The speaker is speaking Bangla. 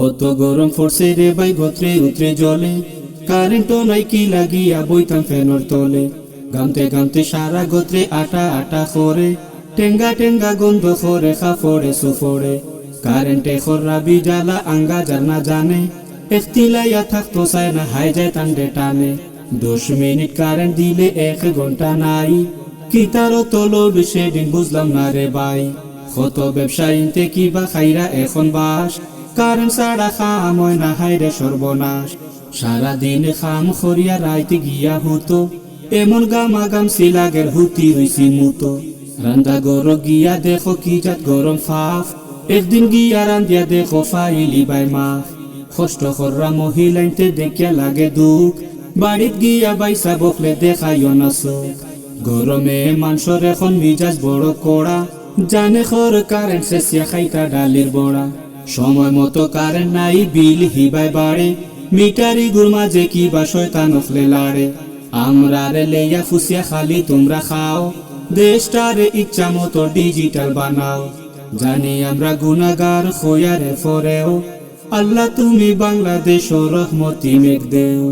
অত গরম পড়ছে রে ভাই গোত্রে উতরে জলে, কারেন্টও নাই কি লাগিয়া বইতাম ফ্যানর তলে। গামতে গামতে সারা গোত্রে আটা আটা করে, টেঙ্গা টেঙ্গা গন্ধ করে খাফড়ে সুফড়ে। কারেন্টে খর্রাবি জ্বালা আঙ্গা যার না জানে, একতিলাইয়া থাকতো চায় না হাই যায় টান্ডে টানে। 10 মিনিট কারেন্ট দিলে 1 ঘন্টা নাই, কি তারও তো লোড সেদিন বুঝলাম না রে ভাই। কত ব্যবসায়ীতে কিবা খাইরা এখন বাস, কারেন্ট ছাড়া খাম হয় না হাইরে সর্বনাশ। সারাদিন খাম খরিয়া রাইতে গিয়া হতো, এমন গামা গামছি লাগের হুতি হইছি মুতো। রান্দা গর গিয়া দেখো কি জাত গরম ফাফ, একদিন গিয়া রান্দিয়া দেখো ফাইলি বাই মাফ। কষ্ট খররা মহিলাইতে দেখিয়া লাগে দুঃখ, বাড়িত গিয়া বাইসা বকলে দেখাইও না সুখ। গরমে মানুষের এখন মিজাজ বড় কড়া, জানে খর কারেন্ট শেষিয়া খাইতা ডালির বড়া। সময় মতো কারেন্ট নাই বিল হিবাই বাড়ে, মিটারি গুর মাঝে কিবা শয়তান নখলে লাড়ে। আমরা রে লেয়া ফুসিয়া খালি তোমরা খাও, দেশটারে ইচ্ছা মতো ডিজিটাল বানাও। জানি আমরা গুনাহগার হইয়ারে ফরেও, আল্লাহ তুমি বাংলাদেশ রহমতি মেঘ দেও।